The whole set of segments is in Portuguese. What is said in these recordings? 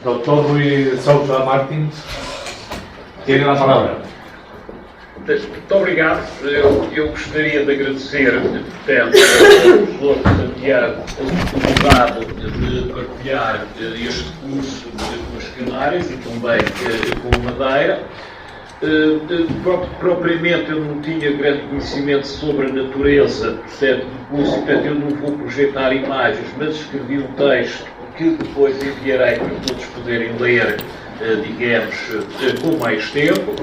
Doctor Rui Sousa Martins, tiene la palabra. Muito obrigado. Eu gostaria de agradecer, portanto, ao professor Santiago a oportunidade de partilhar este curso com as Canárias e também com a Madeira. Propriamente eu não tinha grande conhecimento sobre a natureza, portanto, do curso, portanto eu não vou projetar imagens, mas escrevi um texto que depois enviarei para todos poderem ler, digamos, com mais tempo.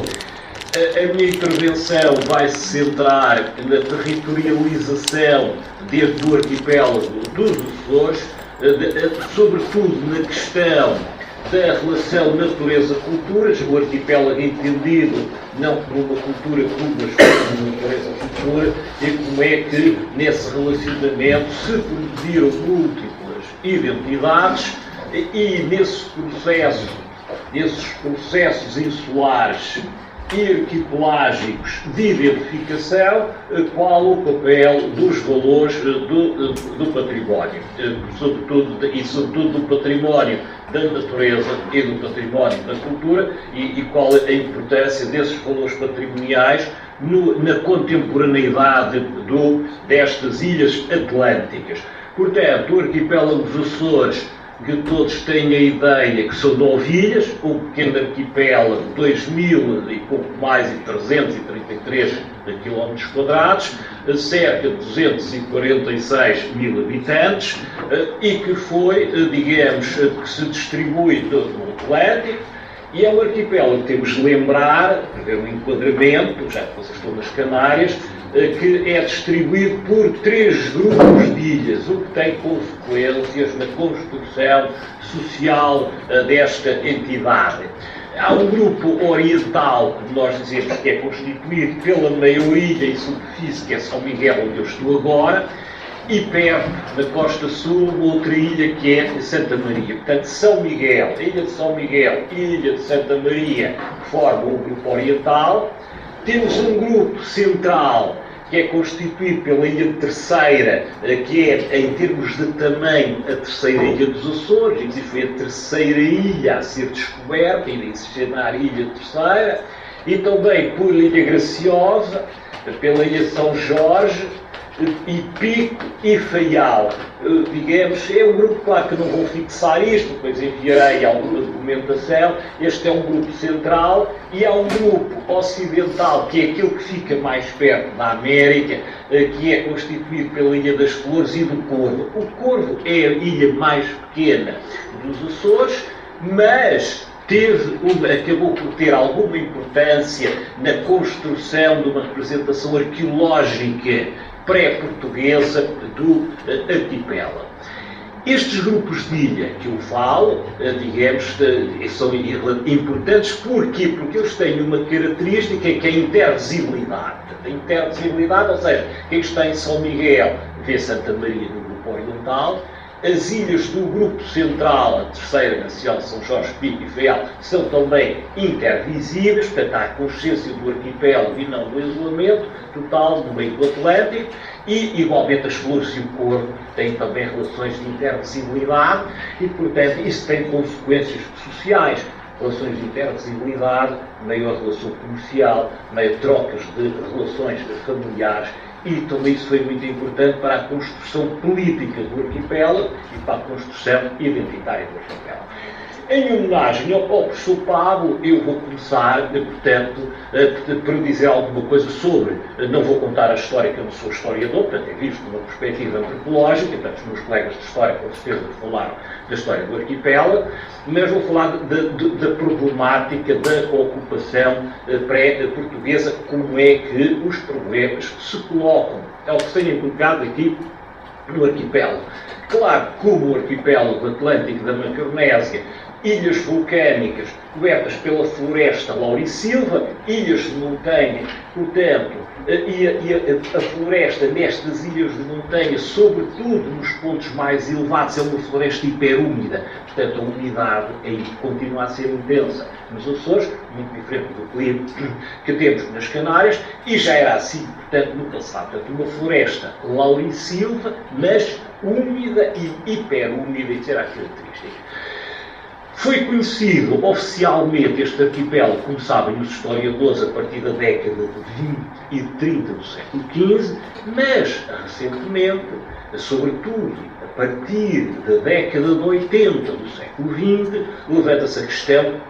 A minha intervenção vai se centrar na territorialização desde o arquipélago dos Açores, sobretudo na questão da relação natureza-culturas, o arquipélago entendido não como uma cultura como, mas como uma natureza-cultura, e como é que nesse relacionamento se produziram múltiplas identidades e nesses processos insulares e arquipelágicos de identificação, qual o papel dos valores do património, sobretudo do património da natureza e do património da cultura, e qual a importância desses valores patrimoniais na contemporaneidade destas ilhas atlânticas. Portanto, o arquipélago dos Açores, que todos têm a ideia que são 9 ilhas, um pequeno arquipélago, 2.000 e pouco mais, e 333 km², cerca de 246 mil habitantes, e que foi, digamos, que se distribui todo no Atlântico, e é um arquipélago que temos de lembrar, para ver um enquadramento, já que vocês estão nas Canárias, que é distribuído por 3 grupos de ilhas, o que tem consequências na construção social desta entidade. Há um grupo oriental, como nós dizemos, que é constituído pela maioria em superfície, que é São Miguel, onde eu estou agora, e perto, na costa sul, outra ilha que é Santa Maria. Portanto, São Miguel, a ilha de São Miguel e a ilha de Santa Maria formam um grupo oriental. Temos um grupo central, que é constituído pela Ilha Terceira, que é, em termos de tamanho, a terceira ilha dos Açores, e foi a terceira ilha a ser descoberta, e se chamar Ilha Terceira, e também por Ilha Graciosa, pela Ilha São Jorge, e Pico e Faial. Digamos, é um grupo, claro que não vou fixar isto, depois enviarei alguma documentação. Este é um grupo central, e há um grupo ocidental, que é aquele que fica mais perto da América, que é constituído pela Ilha das Flores e do Corvo. O Corvo é a ilha mais pequena dos Açores, mas acabou por ter alguma importância na construção de uma representação arqueológica pré-portuguesa do arquipélago. Estes grupos de ilha que eu falo, digamos, são importantes. Porquê? Porque eles têm uma característica que é a intervisibilidade. A intervisibilidade, ou seja, quem está em São Miguel vê Santa Maria no grupo oriental. As ilhas do grupo central, a terceira, Graciosa, São Jorge, Pico e Faial, são também intervisíveis, portanto há a consciência do arquipélago e não do isolamento total no meio do Atlântico, e igualmente as Flores e o Corvo têm também relações de intervisibilidade, e portanto isso tem consequências sociais. Relações de intervisibilidade, maior relação comercial, maior trocas de relações familiares, e tudo isso foi muito importante para a construção política do arquipélago e para a construção identitária do arquipélago. Em homenagem ao professor Pablo, eu vou começar, portanto, por dizer alguma coisa sobre, não vou contar a história, que eu não sou historiador, portanto, é visto de uma perspectiva antropológica, portanto, os meus colegas de história, com certeza, falaram da história do arquipélago, mas vou falar da problemática da ocupação pré-portuguesa, como é que os problemas se colocam, é o que se tem colocado aqui no arquipélago. Claro, como o arquipélago atlântico da Macaronésia, ilhas vulcânicas cobertas pela floresta laurisilva, ilhas de montanha, portanto, a floresta nestas ilhas de montanha, sobretudo nos pontos mais elevados, é uma floresta hiperúmida, portanto a umidade aí continua a ser intensa nos Açores, muito diferente do clima que temos nas Canárias, e já era assim, portanto, no passado. Portanto, uma floresta laurisilva, mas úmida e hiperúmida, isso era a característica. Foi conhecido oficialmente este arquipélago, como sabem os historiadores, a partir da década de 20 e 30 do século XV, mas recentemente, sobretudo a partir da década de 80 do século XX, levanta-se a questão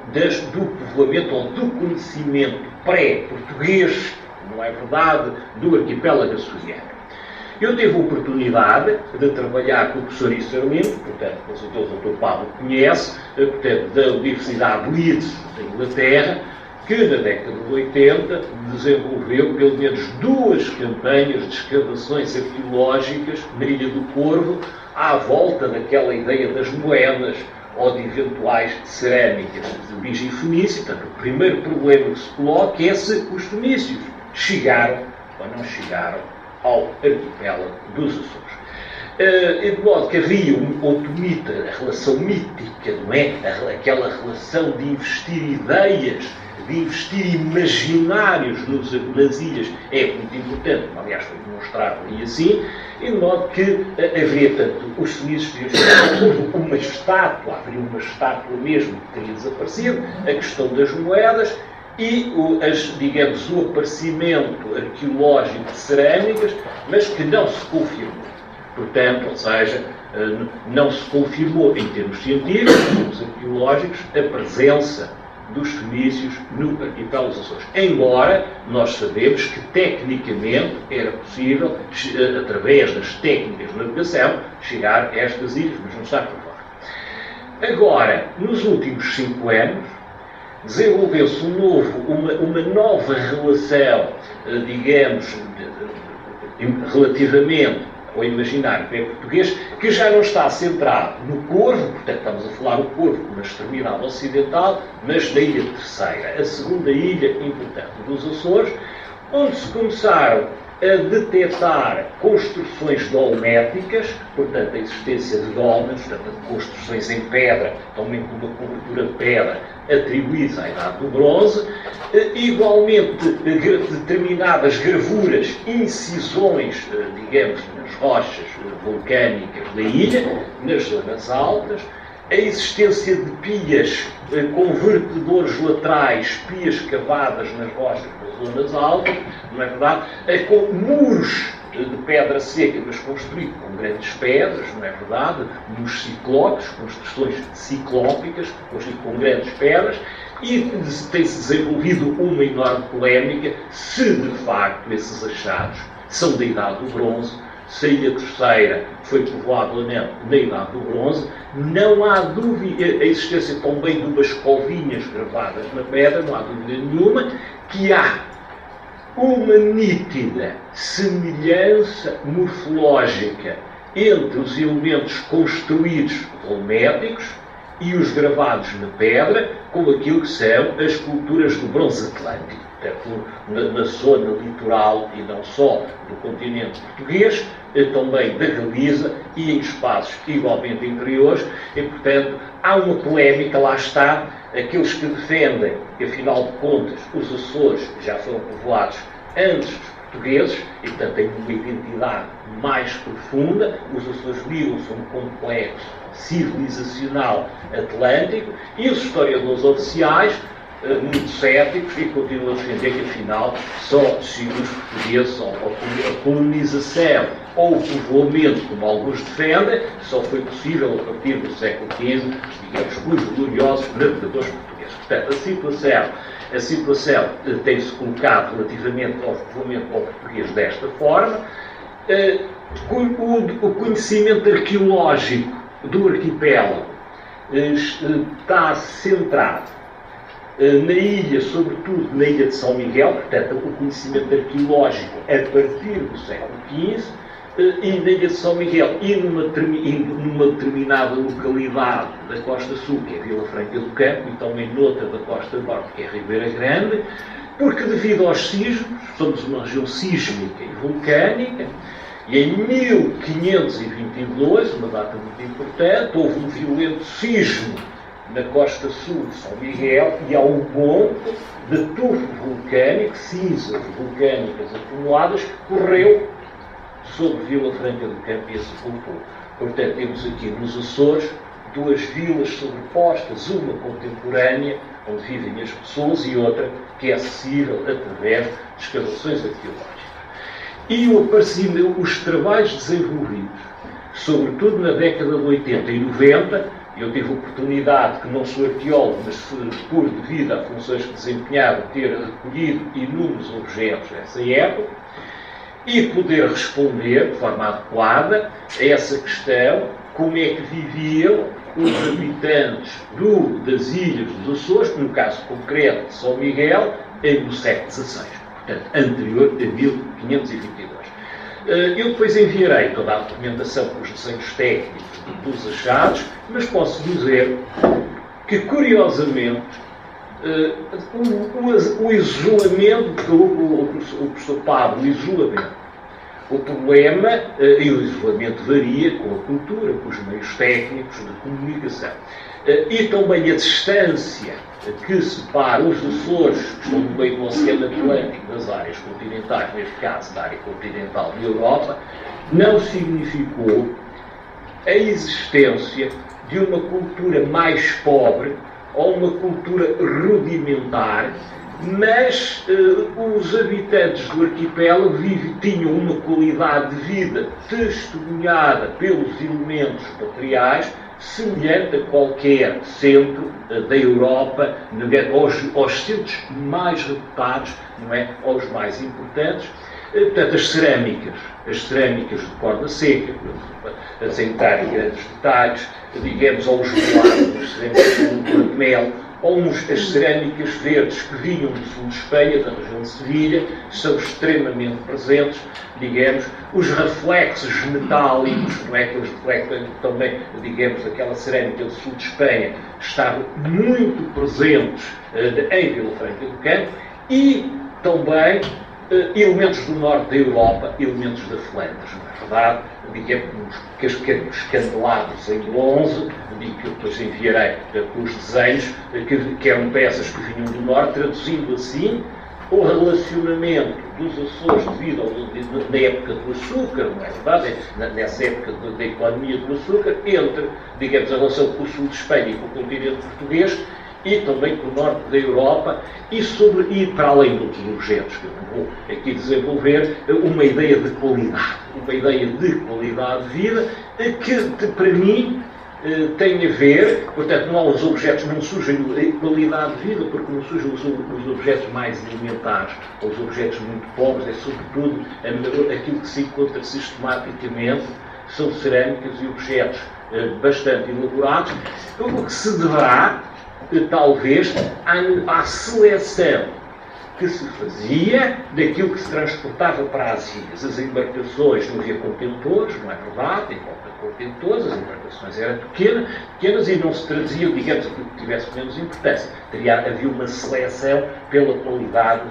do povoamento ou do conhecimento pré-português, não é verdade, do arquipélago açoriano. Eu tive a oportunidade de trabalhar com o professor Isserlin, portanto, com certeza o Dr. Pablo conhece, portanto, da Universidade de Leeds, da Inglaterra, que na década de 80 desenvolveu pelo menos 2 campanhas de escavações arqueológicas na Ilha do Corvo, à volta daquela ideia das moedas ou de eventuais cerâmicas de origem fenícia. Portanto, o primeiro problema que se coloca é se os fenícios chegaram ou não chegaram ao arquipélago dos Açores. De modo que havia um outro mito, a relação mítica, não é? Aquela relação de investir ideias, de investir imaginários nas ilhas, é muito importante, aliás foi demonstrado aí assim, e de modo que haveria, tanto os fenícios teriam uma estátua, haveria uma estátua mesmo que teria desaparecido, a questão das moedas, e, digamos, o aparecimento arqueológico de cerâmicas, mas que não se confirmou. Portanto, ou seja, não se confirmou em termos científicos, em termos arqueológicos, a presença dos fenícios no arquipélago dos Açores. Embora nós sabemos que, tecnicamente, era possível, através das técnicas de navegação, chegar a estas ilhas, mas não está provado. Agora, nos últimos 5 anos, desenvolveu-se uma nova relação, digamos, relativamente ao imaginário pré-português, que já não está centrado no Corvo, portanto estamos a falar do Corvo como a extremidade ocidental, mas da Ilha Terceira, a segunda ilha importante dos Açores, onde se começaram a detectar construções dolméticas, portanto a existência de dolmens, portanto de construções em pedra, também com uma cobertura de pedra atribuídas à Idade do Bronze, igualmente determinadas gravuras, incisões, digamos, nas rochas vulcânicas da ilha, nas zonas altas, a existência de pias com vertedores laterais, pias cavadas nas rochas das zonas altas, não é verdade? Com muros de pedra seca, mas construídos com grandes pedras, não é verdade? Muros ciclópicos, construções ciclópicas, construídos com grandes pedras, e tem-se desenvolvido uma enorme polémica se de facto esses achados são da Idade do Bronze, se a Ilha Terceira foi povoada ou não na Idade do Bronze. Não há dúvida, a existência também de umas covinhas gravadas na pedra, não há dúvida nenhuma, que há uma nítida semelhança morfológica entre os elementos construídos dolméticos e os gravados na pedra, com aquilo que são as culturas do bronze atlântico, portanto, na zona litoral e não só do continente português, também da Galiza e em espaços igualmente interiores, e portanto há uma polémica, lá está, aqueles que defendem que afinal de contas os Açores já foram povoados antes dos portugueses e portanto têm uma identidade mais profunda, os Açores ligam-se a um complexo civilizacional atlântico, e os historiadores oficiais, muito céticos, e continuam a defender que afinal só se os portugueses, ou a colonização ou o povoamento, como alguns defendem, só foi possível a partir do século XV, digamos, com os gloriosos navegadores portugueses. Portanto, a situação tem-se colocado relativamente ao povoamento ao português desta forma. O conhecimento arqueológico do arquipélago está centrado na ilha, sobretudo na ilha de São Miguel, portanto, o conhecimento arqueológico a partir do século XV, e na ilha de São Miguel e numa determinada localidade da Costa Sul, que é Vila Franca do Campo, e também noutra da Costa Norte, que é Ribeira Grande, porque devido aos sismos, somos uma região sísmica e vulcânica, e em 1522, uma data muito importante, houve um violento sismo na costa sul de São Miguel, e há um monte de tufo vulcânico, cinzas vulcânicas acumuladas, que correu sobre Vila Franca do Campo e a sepultou. Portanto, temos aqui nos Açores duas vilas sobrepostas, uma contemporânea, onde vivem as pessoas, e outra que é acessível através de escavações arqueológicas. E o aparecimento, os trabalhos desenvolvidos, sobretudo na década de 80 e 90, eu tive a oportunidade, que não sou arqueólogo, mas por devido a funções que desempenhava, ter recolhido inúmeros objetos nessa época, e poder responder de forma adequada a essa questão, como é que viviam os habitantes das ilhas dos Açores, no caso concreto de São Miguel, no século XVI, portanto, anterior a 1522. Eu depois enviarei toda a documentação com os desenhos técnicos dos achados, mas posso dizer que, curiosamente, o isolamento, que o professor Pablo, o isolamento, o problema, e o isolamento varia com a cultura, com os meios técnicos de comunicação, e também a distância que separa os Açores, que estão no meio do Oceano Atlântico, das áreas continentais, neste caso da área continental da Europa, não significou a existência de uma cultura mais pobre ou uma cultura rudimentar, mas os habitantes do arquipélago tinham uma qualidade de vida testemunhada pelos elementos materiais semelhante a qualquer centro da Europa, aos centros mais reputados, não é? Aos mais importantes. Portanto, as cerâmicas de corda seca, sem entrar em grandes detalhes, digamos, aos volados, as cerâmicas de mel, ou as cerâmicas verdes que vinham do sul de Espanha, da região de Sevilha, são extremamente presentes, digamos, os reflexos metálicos, não é, que eles refletem também, digamos, aquela cerâmica do sul de Espanha, estavam muito presentes em Vila Franca do Campo, e também elementos do norte da Europa, elementos da Flandres, não é verdade? Digamos, os candelabros em bronze, que eu depois enviarei com os desenhos, que eram peças que vinham do norte, traduzindo assim o relacionamento dos Açores devido na época do açúcar, não é verdade? Nessa época da economia do açúcar, entre, digamos, a relação com o sul de Espanha e com o continente português, e também com o norte da Europa, e para além de outros objetos, que eu não vou aqui desenvolver, uma ideia de qualidade de vida, que para mim tem a ver, portanto, os objetos não surgem em qualidade de vida, porque não surgem os objetos mais elementares, ou os objetos muito pobres, é sobretudo aquilo que se encontra sistematicamente, são cerâmicas e objetos bastante elaborados, o que se deverá, talvez, à seleção que se fazia daquilo que se transportava para as ilhas. As embarcações, não havia contentores, não é verdade? Em volta de contentores, as embarcações eram pequenas e não se traziam, digamos, aquilo que tivesse menos importância. Havia uma seleção pela qualidade,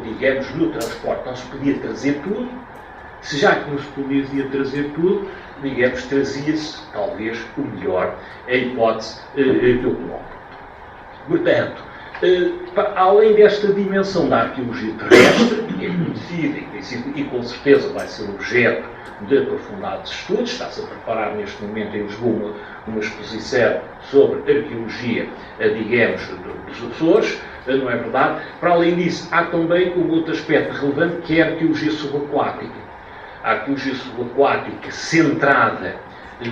digamos, no transporte. Não se podia trazer tudo. Se já que não se podia trazer tudo, digamos, trazia-se, talvez, o melhor, a hipótese que eu coloco. Portanto, além desta dimensão da arqueologia terrestre, que é conhecida e com certeza vai ser objeto de aprofundados estudos, está-se a preparar neste momento em Lisboa uma exposição sobre arqueologia, digamos, dos Açores, não é verdade? Para além disso, há também um outro aspecto relevante, que é a arqueologia subaquática. A arqueologia subaquática centrada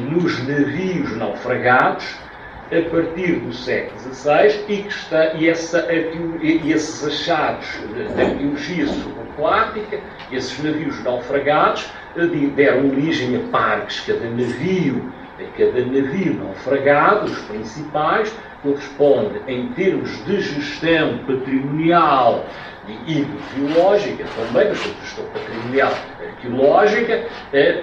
nos navios naufragados, a partir do século XVI, e esses achados da arqueologia subaquática, esses navios naufragados, deram origem a parques. Cada navio naufragado, os principais, corresponde, em termos de gestão patrimonial e biológica também, mas de gestão patrimonial arqueológica,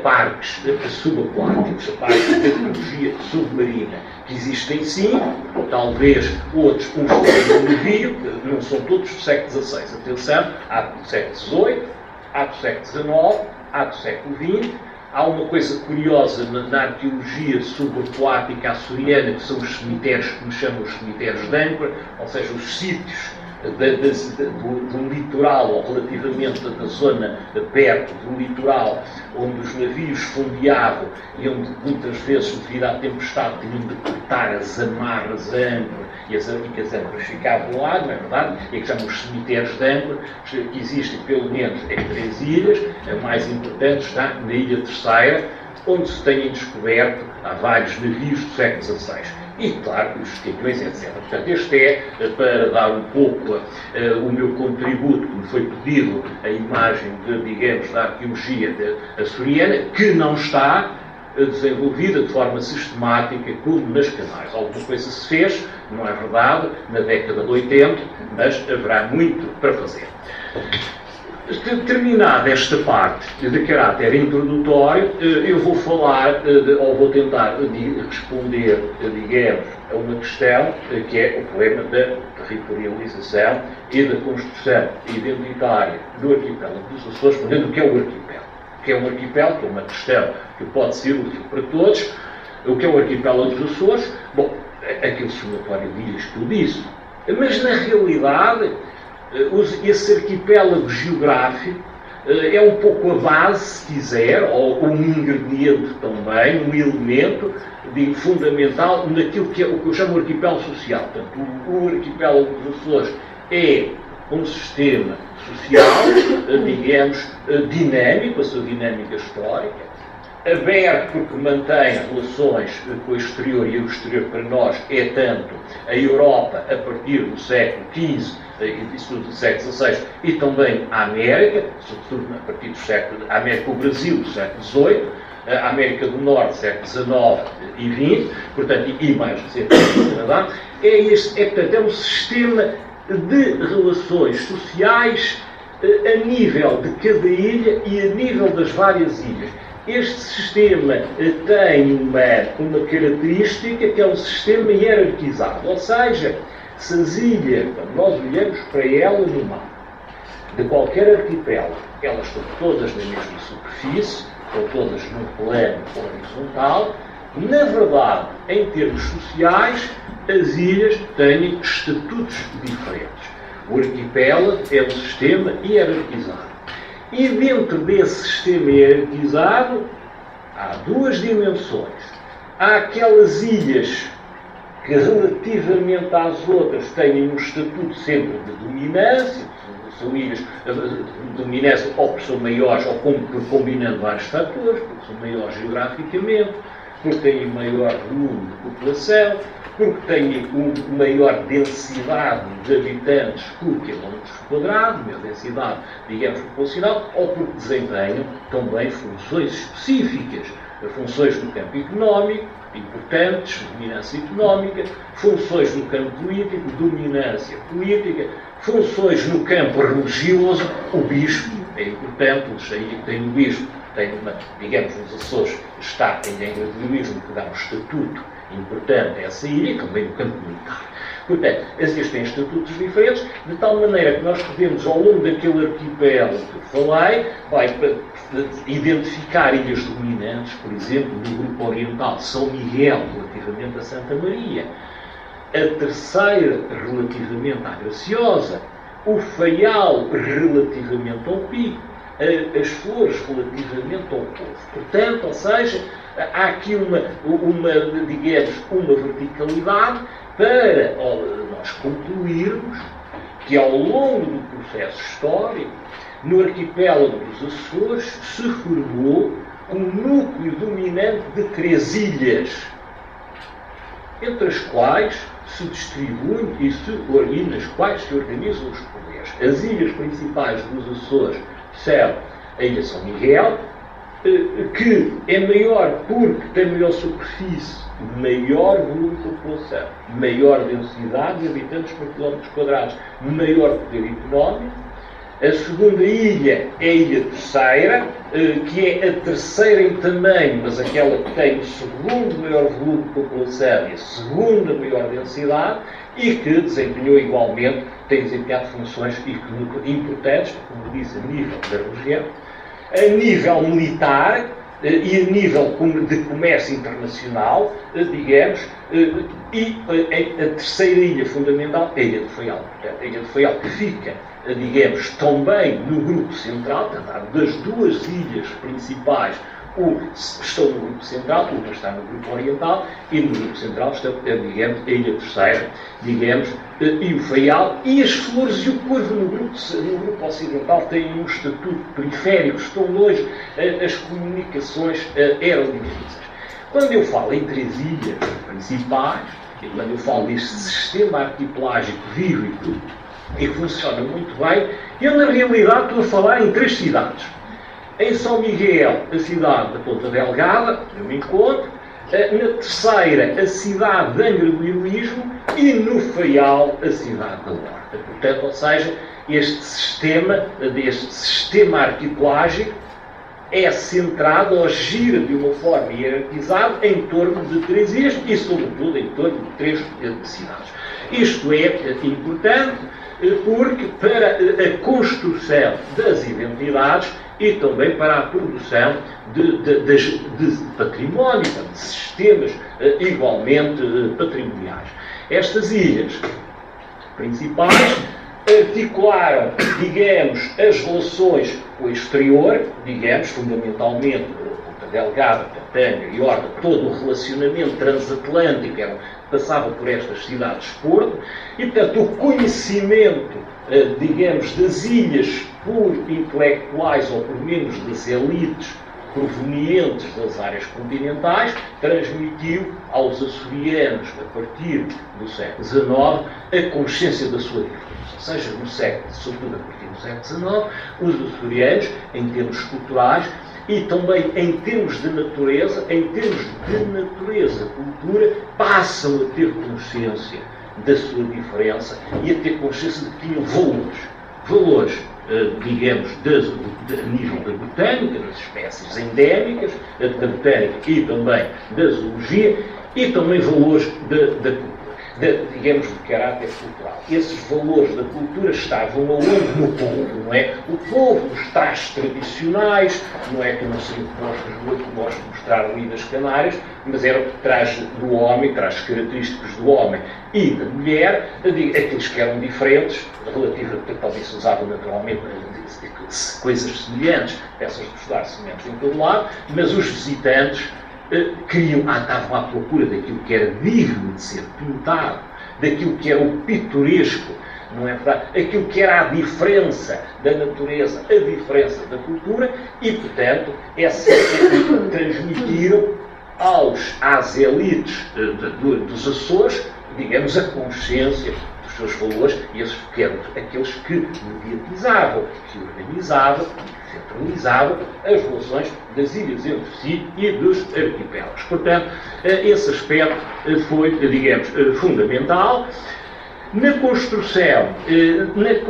parques subaquáticos, parques de tecnologia submarina, que existem sim, talvez outros, uns têm um navio, não são todos do século XVI, atenção, há do século XVIII, há do século XIX, há do século XX. Há uma coisa curiosa na arqueologia subaquática açoriana, que são os cemitérios, que nos chamam os cemitérios de âncora, ou seja, os sítios do litoral, ou relativamente da zona perto do litoral, onde os navios fondeavam e onde muitas vezes, devido à tempestade, tinham de cortar as amarras, a âncora, e que as âncoras ficavam lá, não é verdade? E que chamam os cemitérios de âncora, que existem pelo menos em 3 ilhas. A mais importante está na Ilha Terceira, onde se têm descoberto há vários navios do século XVI. E, claro, os campeões, etc. Portanto, este é, para dar um pouco o meu contributo, que me foi pedido, a imagem, digamos, da arqueologia açoriana, que não está desenvolvida de forma sistemática como nas Canárias. Alguma coisa se fez, não é verdade, na década de 80, mas haverá muito para fazer. Terminada esta parte de caráter introdutório, eu vou falar, ou vou tentar responder, digamos, a uma questão que é o problema da territorialização e da construção identitária do arquipélago dos Açores, portanto, o que é o arquipélago. O que é um arquipélago, que é uma questão que pode ser útil para todos. O que é o arquipélago dos Açores? Bom, aquele somatório de ilhas que eu disse. Mas, na realidade, esse arquipélago geográfico é um pouco a base, se quiser, ou um ingrediente também, um elemento fundamental naquilo que é o que eu chamo de arquipélago social. Portanto, o arquipélago dos Açores é um sistema social, digamos, dinâmico, a sua dinâmica histórica, aberto porque mantém relações com o exterior, e o exterior para nós é tanto a Europa a partir do século XV e sobretudo do século XVI, e também a América, sobretudo a partir do século, a América, o Brasil do século XVIII, a América do Norte, século XIX e XX, portanto, e mais recentemente o Canadá, portanto, é um sistema de relações sociais a nível de cada ilha e a nível das várias ilhas. Este sistema tem uma característica que é um sistema hierarquizado, ou seja, se as ilhas, quando nós olhamos para elas no mapa, de qualquer arquipélago, elas estão todas na mesma superfície, estão todas num plano horizontal. Na verdade, em termos sociais, as ilhas têm estatutos diferentes. O arquipélago é um sistema hierarquizado. E dentro desse sistema hierarquizado, há 2 dimensões. Há aquelas ilhas que, relativamente às outras, têm um estatuto sempre de dominância. São ilhas de dominância ou porque são maiores, ou combinando vários fatores, porque são maiores geograficamente, porque têm maior volume de população, porque têm uma maior densidade de habitantes por quilómetro quadrado, maior densidade, digamos, populacional, ou porque desempenham também funções específicas, funções no campo económico, importantes, dominância económica, funções no campo político, dominância política, funções no campo religioso, o bispo é importante, tem o bispo, tem digamos, nos Açores está em individualismo que dá um estatuto importante a essa ilha, e também no campo militar. Portanto, as ilhas têm estatutos diferentes, de tal maneira que nós podemos, ao longo daquele arquipélago que eu falei, identificar ilhas dominantes, por exemplo, no grupo oriental, São Miguel, relativamente a Santa Maria, a Terceira, relativamente à Graciosa, o Faial, relativamente ao Pico, as Flores, relativamente ao Povo. Portanto, ou seja, há aqui digamos, uma verticalidade para nós concluirmos que, ao longo do processo histórico, no arquipélago dos Açores se formou um núcleo dominante de 3 ilhas, entre as quais se distribuem e nas quais se organizam os poderes. As ilhas principais dos Açores são a Ilha São Miguel, que é maior porque tem maior superfície, maior volume de população, maior densidade de habitantes por quilómetros quadrados, maior poder económico. A segunda ilha é a Ilha Terceira, que é a terceira em tamanho, mas aquela que tem o segundo maior volume de população e a segunda maior densidade, e que desempenhou igualmente, tem desempenhado funções importantes, como disse, a nível da região. A nível militar, e a nível de comércio internacional, digamos, e a terceira ilha fundamental é a Ilha de Faial. Portanto, a Ilha de Faial que fica, digamos, também no grupo central, portanto, das duas ilhas principais, estão no grupo central, uma está no grupo oriental, e no grupo central está, digamos, a Ilha Terceira, digamos, e o Faial, e as Flores e o Corvo no grupo ocidental têm um estatuto periférico, estão longe, as comunicações aerodinâmicas. Quando eu falo em três ilhas principais, e quando eu falo deste sistema arquipelágico vivo e que funciona muito bem, eu na realidade estou a falar em três cidades. Em São Miguel, a cidade da Ponta Delgada, eu me encontro. Na Terceira, a cidade de Angra do Heroísmo. E no Faial, a cidade da Horta. Portanto, ou seja, este sistema arquipelágico é centrado ou gira de uma forma hierarquizada em torno de três ilhas e, sobretudo, em torno de três cidades. Isto é importante porque para a construção das identidades e também para a produção de património, de sistemas igualmente patrimoniais. Estas ilhas principais articularam, digamos, as relações com o exterior, digamos, fundamentalmente Ponta Delgada, Catanga e Horta, todo o relacionamento transatlântico passava por estas cidades-porto, e, portanto, o conhecimento, digamos, das ilhas por intelectuais ou por membros das elites provenientes das áreas continentais, transmitiu aos açorianos, a partir do século XIX, a consciência da sua diferença. Ou seja, no século, sobretudo a partir do século XIX, os açorianos, em termos culturais, e também em termos de natureza, cultura, passam a ter consciência da sua diferença e a ter consciência de que tinham valores, digamos, a nível da botânica, das espécies endémicas, da botânica e também da zoologia, e também valores da cultura. Digamos, de caráter cultural. Esses valores da cultura estavam aonde? No povo, não é? O povo, os trajes tradicionais, não é que não sei o que gosto de mostrar ali das Canárias, mas era o traje do homem, trajes característicos do homem e da mulher, aqueles que eram diferentes, relativamente, talvez se usavam naturalmente coisas semelhantes, peças de vestuário semelhantes em todo lado, mas os visitantes estavam à procura daquilo que era digno de ser pintado, daquilo que era o pitoresco, não é verdade? Aquilo que era a diferença da natureza, a diferença da cultura, e, portanto, transmitiram às elites dos Açores, digamos, a consciência dos seus valores, e esses que eram aqueles que mediatizavam, que organizavam, centralizavam as relações das ilhas entre si e dos arquipélagos. Portanto, esse aspecto foi, digamos, fundamental. Na construção,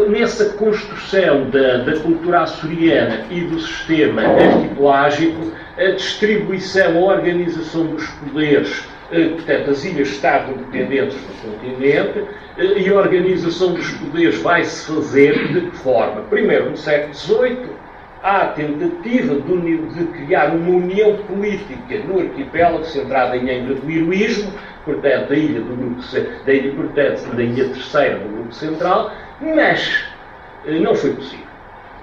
nessa construção da cultura açoriana e do sistema arquipelágico, a distribuição, a organização dos poderes, portanto, as ilhas estavam dependentes do continente, e a organização dos poderes vai-se fazer de que forma? Primeiro, no século XVIII, há a tentativa de criar uma união política no arquipélago centrada em Angra do Heroísmo, portanto, da ilha Terceira do grupo central, mas não foi possível.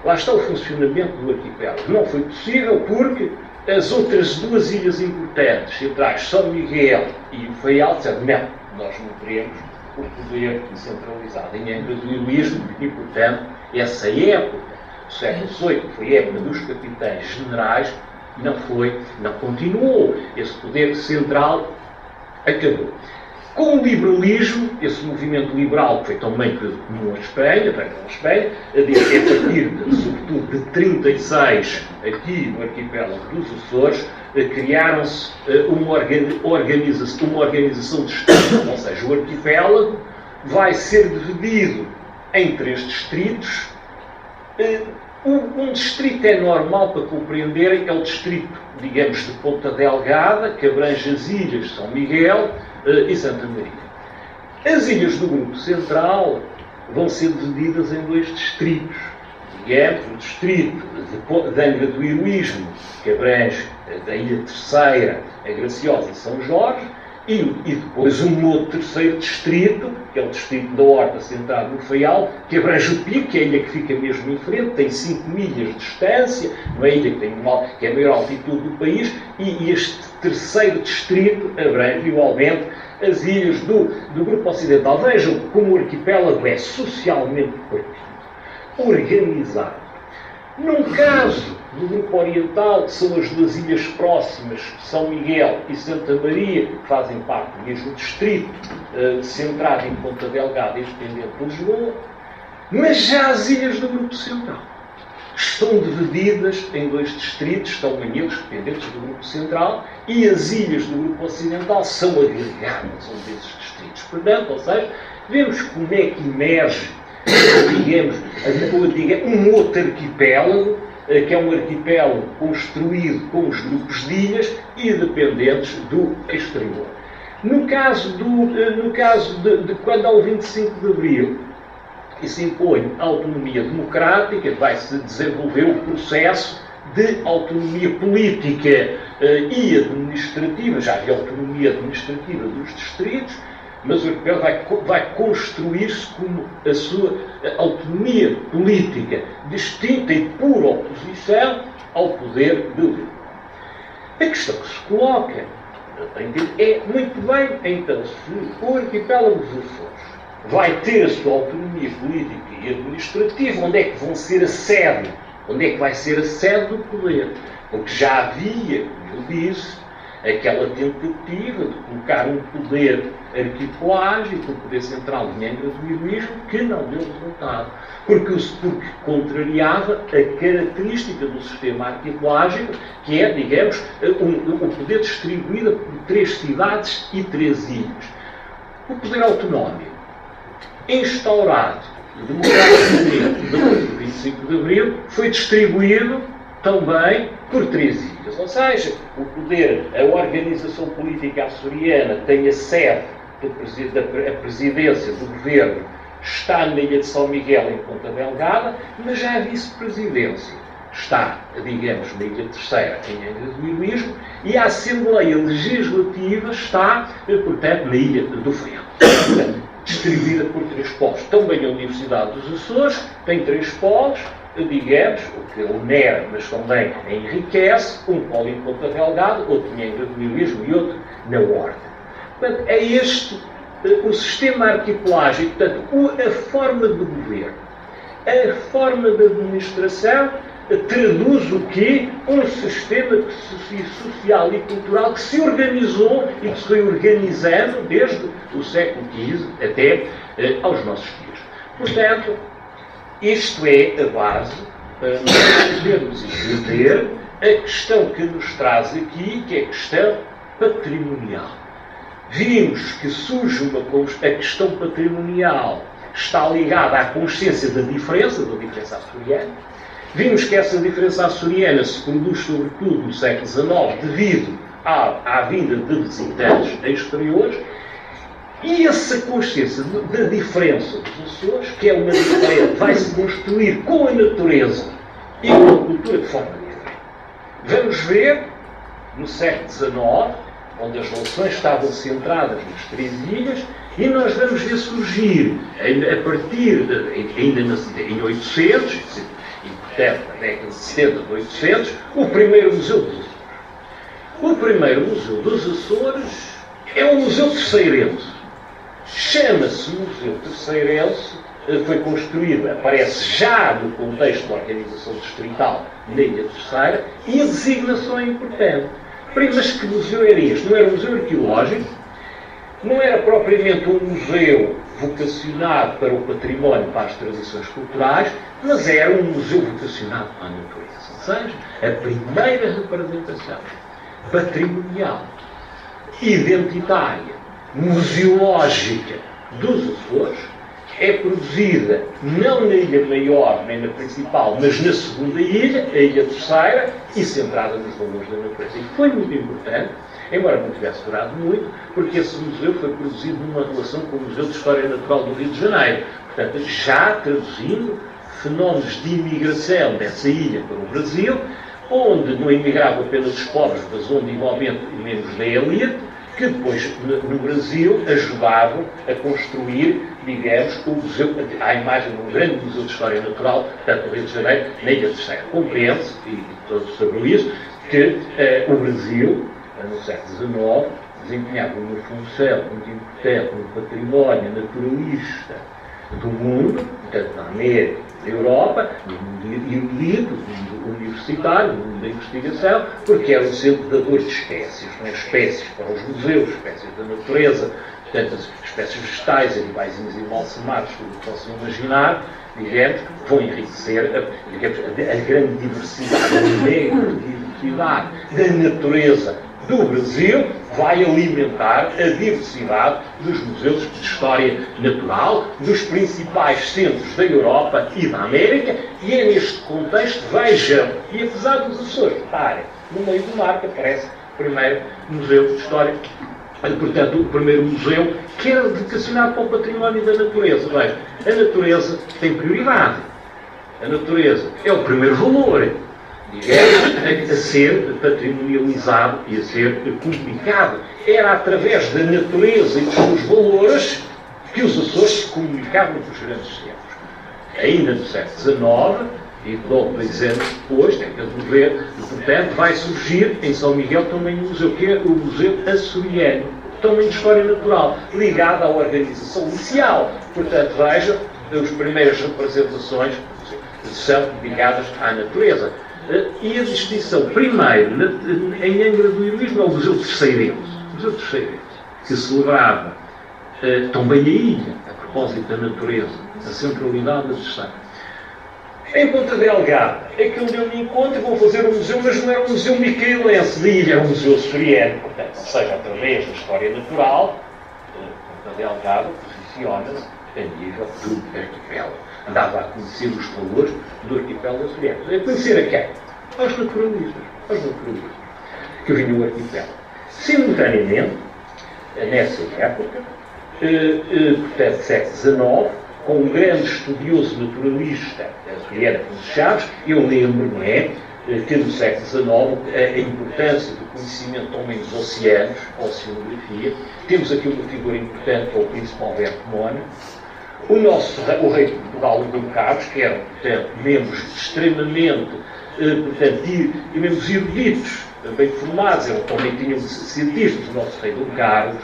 Lá está o funcionamento do arquipélago. Não foi possível porque as outras duas ilhas importantes, centrais, São Miguel e o Faial, disseram, não, nós não queremos o poder centralizado em Angra do Heroísmo e, portanto, essa época, o século XVIII, que foi a época dos capitães generais, não continuou. Esse poder central acabou. Com o liberalismo, esse movimento liberal que foi também como a Espanha, a partir sobretudo de 36, aqui no arquipélago dos Açores, criaram-se uma organização de Estado, ou seja, o arquipélago vai ser dividido em 3 distritos. Um distrito é normal para compreenderem, é o distrito, digamos, de Ponta Delgada, que abrange as ilhas de São Miguel e Santa Maria. As ilhas do grupo central vão ser divididas em 2 distritos, digamos, o distrito de Angra do Heroísmo, que abrange da Ilha Terceira, a Graciosa e São Jorge, e depois um outro terceiro distrito, que é o distrito da Horta, centrado no Faial, que abrange o Pico, que é a ilha que fica mesmo em frente, tem 5 milhas de distância, uma ilha que é a maior altitude do país, e este terceiro distrito abrange igualmente as ilhas do Grupo Ocidental. Vejam como o arquipélago é socialmente partido, organizado. Num caso do Grupo Oriental, que são as duas ilhas próximas, São Miguel e Santa Maria, que fazem parte do mesmo distrito, centrado em Ponta Delgada e dependente de Lisboa, mas já as ilhas do Grupo Central estão divididas em 2 distritos, estão eles dependentes do Grupo Central, e as ilhas do Grupo Ocidental são agregadas a um desses distritos. Portanto, ou seja, vemos como é que emerge, digamos, um outro arquipélago, que é um arquipélago construído com os grupos de ilhas e dependentes do exterior. No caso de quando há o 25 de Abril e se impõe a autonomia democrática, vai-se desenvolver o processo de autonomia política e administrativa. Já havia autonomia administrativa dos distritos, mas o arquipélago vai construir-se como a sua autonomia política, distinta e por oposição ao poder de Lisboa. A questão que se coloca é muito bem, então, se o arquipélago dos Açores vai ter a sua autonomia política e administrativa, onde é que vão ser a sede? Onde é que vai ser a sede do poder? Porque já havia, como eu disse, aquela tentativa de colocar um poder arquipelágico, o poder central de Angra do Heroísmo, que não deu resultado. Porque contrariava a característica do sistema arquipelágico, que é, digamos, o poder distribuído por 3 cidades e 3 ilhas. O poder autonómico, instaurado democraticamente depois do 25 de Abril, foi distribuído também por 3 ilhas. Ou seja, o poder, a organização política açoriana tem a sede da presidência do governo, está na Ilha de São Miguel, em Ponta Delgada, mas já a vice-presidência está, digamos, na Ilha Terceira, em Angra do Heroísmo, e a Assembleia Legislativa está, portanto, na Ilha do Faial. Distribuída por 3 polos. Também a Universidade dos Açores tem 3 polos, digamos, o que onera, mas também enriquece, um polo em Ponta Delgada, outro em Angra do Heroísmo e outro na Horta. Portanto, é este o sistema arquipelágico, portanto, a forma de governo, a forma de administração traduz o quê? Um sistema social e cultural que se organizou e que se foi organizando desde o século XV até aos nossos dias. Portanto, isto é a base para nós podermos entender a questão que nos traz aqui, que é a questão patrimonial. Vimos que surge a questão patrimonial está ligada à consciência da diferença açoriana. Vimos que essa diferença açoriana se produz sobretudo no século XIX devido à vinda de visitantes exteriores, e essa consciência da diferença dos Açores, que é uma diferença, vai-se construir com a natureza e com a cultura de forma diferente. Vamos ver, no século XIX, onde as relações estavam centradas nas 3 ilhas, e nós vamos ver surgir, a partir ainda em 800, e portanto na década de 70 de 800, o primeiro Museu dos Açores. O primeiro Museu dos Açores é um museu terceirense. Chama-se Museu Terceirense, foi construído, aparece já no contexto da organização distrital na Ilha Terceira, e a designação é importante. Mas que museu era este? Não era um museu arqueológico, não era propriamente um museu vocacionado para o património, para as tradições culturais, mas era um museu vocacionado para a natureza. Ou seja, a primeira representação patrimonial, identitária, museológica dos Açores é produzida não na Ilha Maior nem na principal, mas na segunda ilha, a Ilha Terceira, e centrada nos valores da natureza. E foi muito importante, embora não tivesse durado muito, porque esse museu foi produzido numa relação com o Museu de História Natural do Rio de Janeiro. Portanto, já traduzindo fenómenos de imigração dessa ilha para o Brasil, onde não emigravam apenas os pobres, mas onde igualmente membros da elite, que depois no Brasil ajudavam a construir, digamos, o museu, à imagem de um grande museu de história natural, tanto no Rio de Janeiro, na Ilha Terceira. Compreende-se, e todos sabem isso, que o Brasil, no século XIX, desempenhava uma função muito importante no património naturalista do mundo, tanto na América, na Europa, no mundo erudito, no mundo universitário, no mundo da investigação, porque era o centro dador de espécies, não é? Espécies para os museus, espécies da natureza, portanto, as espécies vegetais, animaizinhos embalsamados, tudo o que possam imaginar, digamos, vão enriquecer a grande diversidade, a mega diversidade da natureza do Brasil, vai alimentar a diversidade dos museus de história natural, dos principais centros da Europa e da América, e é neste contexto, vejam, e apesar dos Açores estarem no meio do mar, que aparece o primeiro museu de história, portanto, o primeiro museu que era vocacionado para o património da natureza. Veja, a natureza tem prioridade. A natureza é o primeiro valor, digamos, a ser patrimonializado e a ser comunicado. Era através da natureza e dos seus valores que os Açores se comunicavam com os grandes centros. Ainda no século XIX, e logo 2 anos depois, tem que ver, portanto, vai surgir em São Miguel também um museu, que é o Museu Açoriano, também de História Natural, ligado à organização inicial. Portanto, vejam, as primeiras representações são ligadas à natureza. E a distinção, primeiro, em Angra do Heroísmo, é o Museu Terceirense. O Museu Terceirense, que celebrava também a ilha, a propósito da natureza, a centralidade da Terceira. Em Ponta Delgada, aquilo deu-me em conta, vão fazer um museu, mas não era um museu micaelense de ilha, era um museu açoriano, portanto, ou seja, através da história natural, Ponta Delgada posiciona-se a nível do arquipélago. Andava a conhecer os valores do arquipélago açoriano. A conhecer a quem? Aos naturalistas, que vinham o arquipélago. Simultaneamente, nessa época, portanto, século XIX, com um grande estudioso naturalista, açoriano Afonso Chaves, eu lembro, não é, que no século XIX a importância do conhecimento também dos oceanos, a oceanografia. Temos aqui uma figura importante, que é o príncipe Alberto Mona, o rei de Portugal, o Dom Carlos, que eram, portanto, membros extremamente, portanto, membros eruditos, bem formados, também tinham cientistas, o nosso rei Dom Carlos,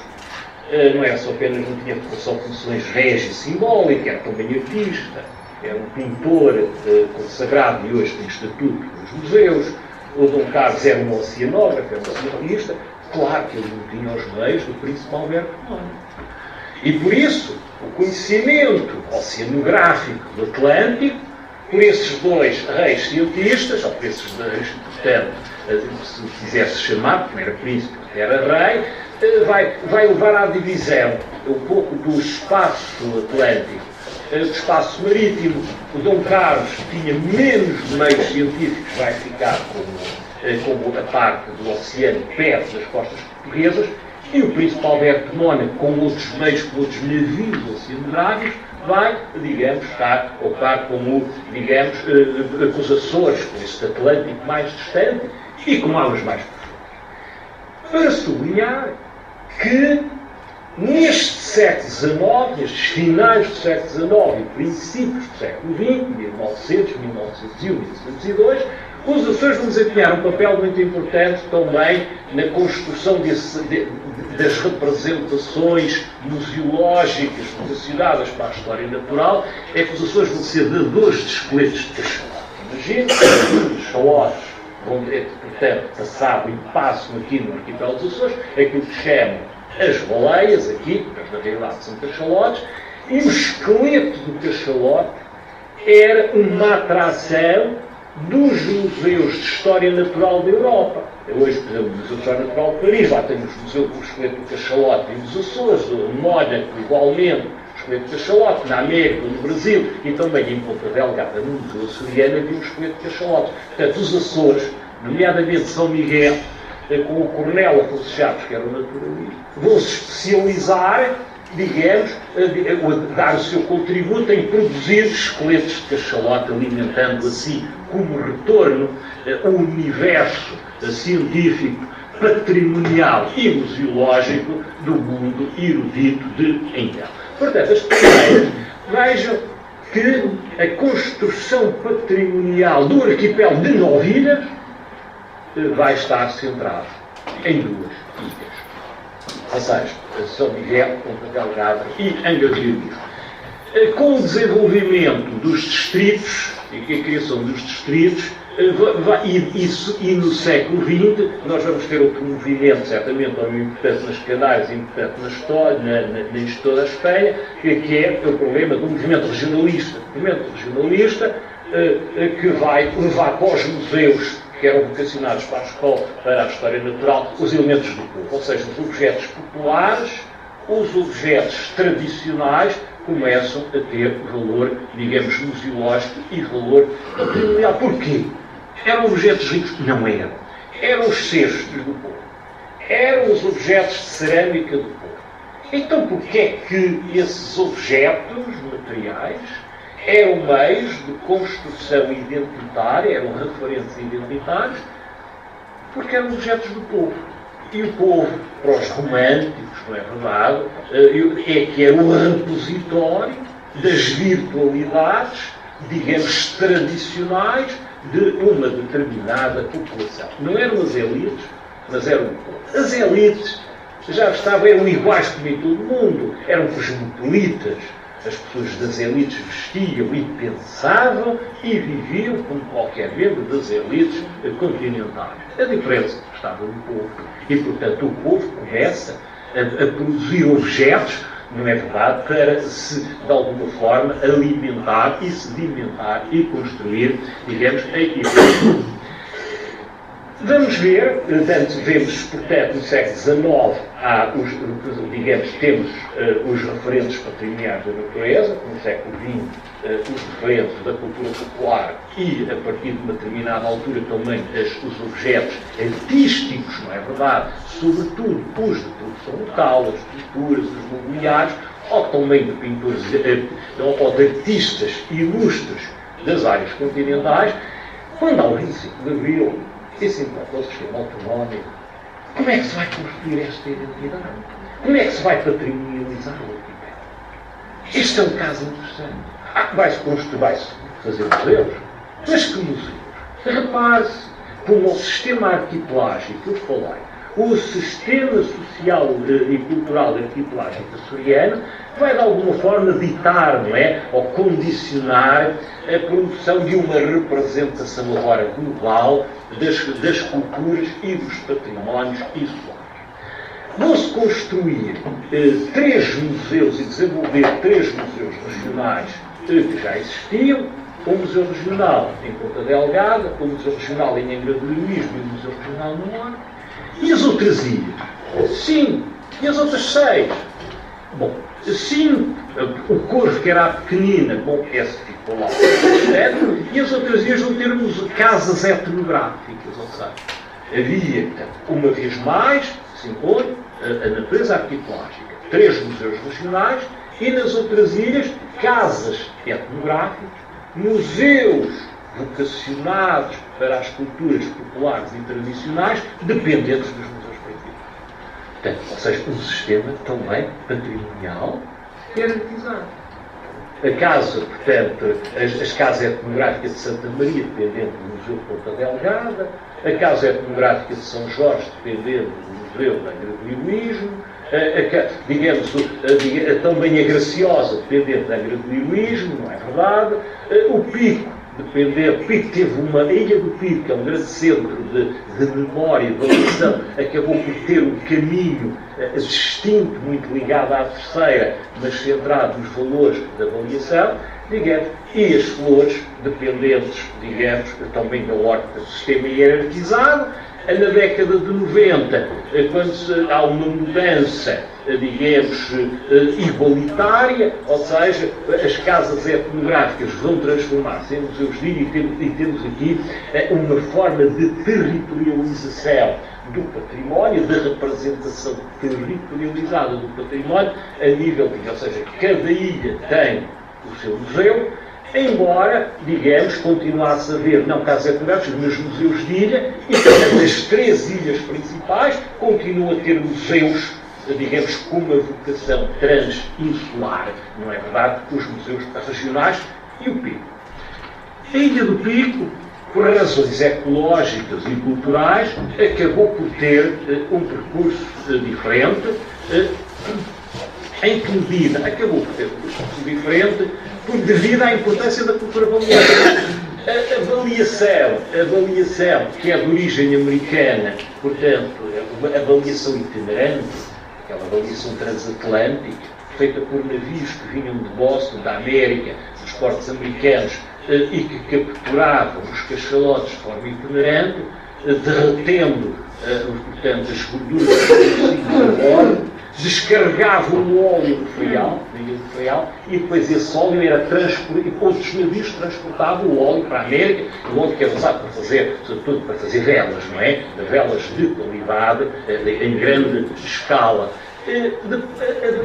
não era só apenas, não tinha só funções régias e simbólicas, era também artista, era um pintor consagrado e hoje tem estatuto nos museus. O Dom Carlos era um oceanógrafo, era um oceanista, claro que ele não tinha os meios do príncipe Alberto Mona. E por isso, o conhecimento oceanográfico do Atlântico, por esses dois reis cientistas, ou por esses dois, portanto, se quisesse chamar, porque não era príncipe, era rei, vai levar à divisão um pouco do espaço atlântico, do espaço marítimo. O Dom Carlos tinha menos meios científicos, vai ficar como a parte do oceano perto das costas portuguesas, e o príncipe Alberto Mona, com outros meios, com outros navios oceanográficos, vai, digamos, ocupar como, digamos, com os Açores, com este Atlântico mais distante e com águas mais profundas. Para sublinhar que neste século XIX, nestes finais do século XIX e princípios do século XX, 1900, 1901, 1902, os Açores vão desempenhar um papel muito importante também na construção das representações museológicas vocacionadas para a história natural. É que os Açores vão ser dadores de esqueletos de cachalote. Imagina, os cachalotes vão, portanto, passado e passam aqui no arquipélago dos Açores, aquilo que chamam as baleias, aqui, mas na realidade são cachalotes, e o esqueleto do cachalote era uma atração dos museus de história natural da Europa. Hoje, por exemplo, o Museu de História Natural de Paris, lá temos o Museu com o esqueleto do cachalote e dos Açores, o Mónaco, igualmente, o esqueleto do cachalote, na América, no Brasil, e também em Ponta Delgada, no Museu Açoriano, havia um esqueleto de cachalote. Portanto, os Açores, nomeadamente São Miguel, com o Coronel Afonso Chaves, que era o naturalista, vão se especializar digamos, dar o seu contributo em produzir esqueletos de cachalote, alimentando assim, como retorno, o universo científico, patrimonial e museológico do mundo erudito de Engel. Portanto, as primeiras, vejam que a construção patrimonial do arquipélago de 9 ilhas vai estar centrada em 2 ilhas. Ou seja, São Miguel, Ponta Delgada e Angra do Heroísmo. Com o desenvolvimento dos distritos e a criação dos distritos, e no século XX nós vamos ter outro movimento, certamente muito importante nas Canárias e importante na história, em toda a Espanha, que é o problema do movimento regionalista. O movimento regionalista que vai levar para os museus que eram vocacionados para a escola, para a história natural, os elementos do povo, ou seja, os objetos populares, os objetos tradicionais começam a ter valor, digamos, museológico e valor patrimonial. Porquê? Eram objetos ricos? Não eram. Eram os cestos do povo. Eram os objetos de cerâmica do povo. Então, porquê é que esses objetos materiais eram meios de construção identitária, eram referentes identitários? Porque eram objetos do povo. E o povo, para os românticos, não é verdade, é que era o repositório das virtualidades, digamos, tradicionais de uma determinada população. Não eram as elites, mas eram o povo. As elites já eram iguais como em todo o mundo, eram cosmopolitas. As pessoas das elites vestiam e pensavam e viviam como qualquer membro das elites continentais. A diferença estava no povo. E, portanto, o povo começa a produzir objetos, não é verdade, para se, de alguma forma, alimentar e sedimentar e construir, digamos, a economia. Vamos ver, vemos, portanto, no século XIX, digamos, temos os referentes patrimoniais da natureza, no século XX, os referentes da cultura popular e, a partir de uma determinada altura, também os objetos artísticos, não é verdade? Sobretudo os de produção local, as pinturas, os mobiliários, ou também de pintores, ou de artistas ilustres das áreas continentais, quando há o 25 de Abril, esse implantou o sistema autonómico. Como é que se vai construir esta identidade? Como é que se vai patrimonializar o arquipélago? Este é um caso interessante. Vai-se construir, vai-se fazer museus? Mas que museus? Repare-se como o sistema arquipelágico que eu falei, o sistema social e cultural arquipelágico açoriano, vai de alguma forma ditar, não é? Ou condicionar a produção de uma representação agora global das culturas e dos patrimónios isolados. Vão-se construir 3 museus e desenvolver 3 museus regionais que já existiam, um museu regional em Ponta Delgada, um museu regional em Angra do Heroísmo e um museu regional no Norte. E as outras ilhas? 5. E as outras 6? Bom, 5. O Corvo, que era a pequenina, bom, esse ficou lá. E as outras ilhas vão ter casas etnográficas, ou seja, havia, uma vez mais, se impõe, a natureza arquipelágica. 3 museus regionais e nas outras ilhas, casas etnográficas, museus vocacionados para as culturas populares e tradicionais, dependentes dos museus privados. Portanto, ou seja, um sistema também patrimonial garantizado. A casa, portanto, as casas etnográficas de Santa Maria, dependendo do Museu de Ponta Delgada, a casa etnográfica de São Jorge, dependendo do Museu da Angra do Heroísmo, digamos, também a Graciosa, dependendo da Angra do Heroísmo, não é verdade? O Pico, dependendo, Pico teve uma ilha do Pico, que é um grande centro de memória e de avaliação, acabou por ter um caminho distinto, muito ligado à terceira, mas centrado nos valores da avaliação, digamos, e as flores, dependentes, digamos, também da ordem do sistema hierarquizado, Na década de 90, quando há uma mudança, digamos, igualitária, ou seja, as casas etnográficas vão transformar-se em museus de ilha e temos aqui uma forma de territorialização do património, de representação territorializada do património a nível de, ou seja, cada ilha tem o seu museu, embora, digamos, continuasse a haver, não casas etnográficas, mas museus de ilha, e cada das 3 ilhas principais continuam a ter museus, digamos, com uma vocação transinsular. Não é verdade? Os museus regionais e o Pico. A Ilha do Pico, por razões ecológicas e culturais, acabou por ter um percurso diferente. Em que medida acabou por ter um percurso diferente devido à importância da cultura balear. A avaliação que é de origem americana, portanto, a avaliação itinerante, aquela avaliação transatlântica, feita por navios que vinham de Boston, da América, dos portos americanos, e que capturavam os cachalotes de forma itinerante, derretendo, portanto, as gorduras a bordo, descarregavam o óleo do Faial, e depois esse óleo era transportado, e outros navios transportavam o óleo para a América, o óleo que era usado para fazer, sobretudo para fazer velas, não é? Velas de qualidade, em grande escala.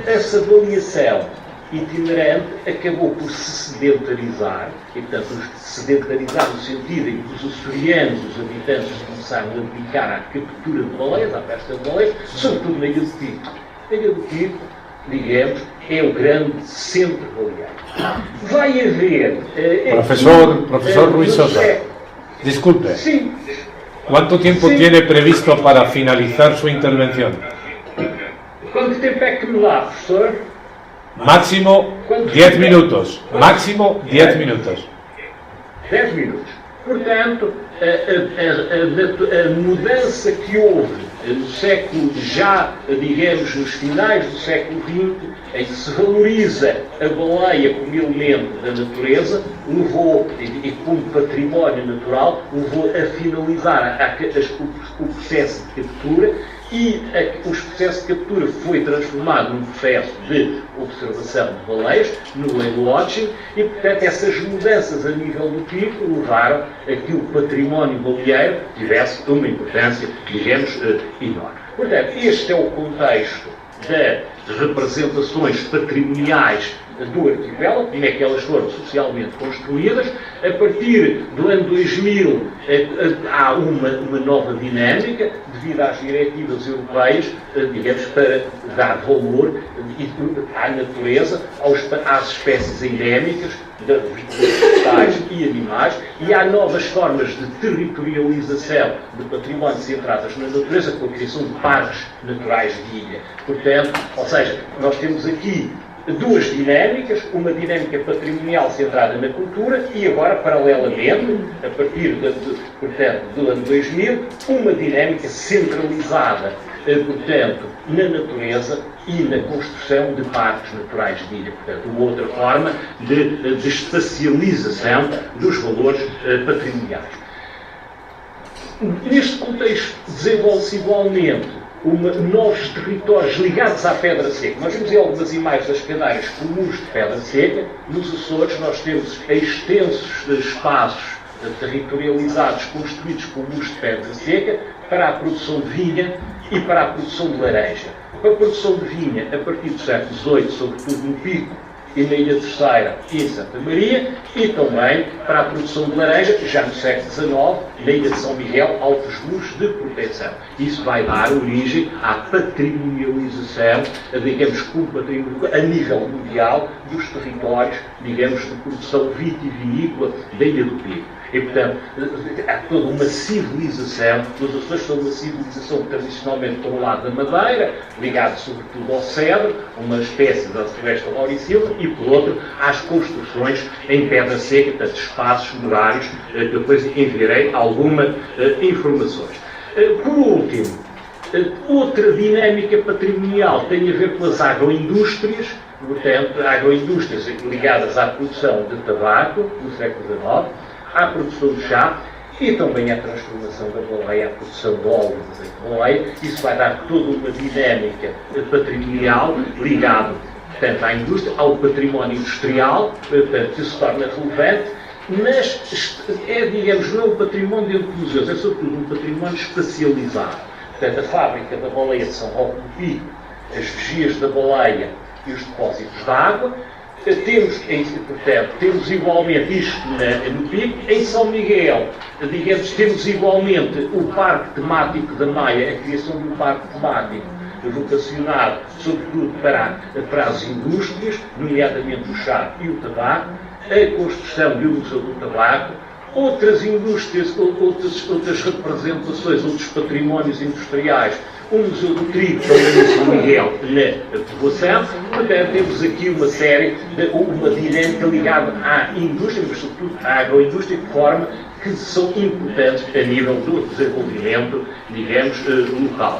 Essa avaliação itinerante acabou por se sedentarizar, e portanto sedentarizar no sentido em que os açorianos, os habitantes, começaram a dedicar à captura de baleias, à pesca de baleias, sobretudo na Ilha do Pico. A Ilha do Pico, digamos, é o grande centro balear. Vai haver... Profesor Ruiz Sosa, disculpe. Sí. ¿Cuánto tiempo tiene previsto para finalizar su intervención? Quanto tempo é que me dá, professor? Máximo 10 minutos. Máximo 10 minutos. 10 minutos. Portanto, a mudança que houve no século, já, digamos, nos finais do século XX, em que se valoriza a baleia como elemento da natureza, levou, e como património natural, levou a finalizar o processo de captura, e o processo de captura foi transformado num processo de observação de baleias, no whale watching, e, portanto, essas mudanças a nível do Pico levaram a que o património baleeiro tivesse uma importância, digamos, enorme. Portanto, este é o contexto das representações patrimoniais do arquipélago, como é que elas foram socialmente construídas. A partir do ano 2000 há uma nova dinâmica, devido às diretivas europeias, digamos, para dar valor à natureza, às espécies endémicas, vegetais e animais, e há novas formas de territorialização de património centradas na natureza, com a criação de parques naturais de ilha. Portanto, ou seja, nós temos aqui duas dinâmicas, uma dinâmica patrimonial centrada na cultura e agora, paralelamente, a partir portanto, do ano 2000, uma dinâmica centralizada, portanto, na natureza e na construção de parques naturais de ilha. Portanto, uma outra forma de espacialização dos valores patrimoniais. Neste contexto, desenvolve-se igualmente novos territórios ligados à pedra seca. Nós vimos em algumas imagens das Canárias com muros de pedra seca. Nos Açores nós temos extensos espaços territorializados construídos com muros de pedra seca para a produção de vinha e para a produção de laranja. Para a produção de vinha, a partir do século XVIII, sobretudo no Pico e na Ilha Terceira e em Santa Maria, e também para a produção de laranja, já no século XIX, na Ilha de São Miguel, altos muros de proteção. Isso vai dar origem à patrimonialização, digamos, como patrimônio a nível mundial dos territórios, digamos, de produção vitivinícola da Ilha do Pico. E, portanto, há toda uma civilização. Os Açores são uma civilização tradicionalmente, por um lado, da madeira, ligada sobretudo ao cedro, uma espécie da floresta lauricilva, e, por outro, às construções em pedra seca, portanto, espaços morários, que depois enviarei algumas informações. Por último, outra dinâmica patrimonial tem a ver com as agroindústrias, portanto, agroindústrias ligadas à produção de tabaco, no século XIX, à produção de chá, e também a transformação da baleia, a produção de óleo do azeite de baleia. Isso vai dar toda uma dinâmica patrimonial ligada, portanto, à indústria, ao património industrial, portanto, que se torna relevante, mas digamos, não é um património dentro dos museus, é sobretudo um património espacializado. Portanto, a fábrica da baleia de São Roque do Pico, as vigias da baleia e os depósitos de água. Temos igualmente isto no Pico. Em São Miguel, digamos, temos igualmente o parque temático da Maia, a criação de um parque temático vocacionado, sobretudo para as indústrias, nomeadamente o chá e o tabaco, a construção de um museu do tabaco, outras indústrias, outras representações, outros patrimónios industriais, o Museu do Trigo, também em São Miguel, na povoação. Portanto, temos aqui uma série, uma dinâmica ligada à indústria, mas sobretudo à agroindústria, de forma que são importantes a nível do desenvolvimento, digamos, local.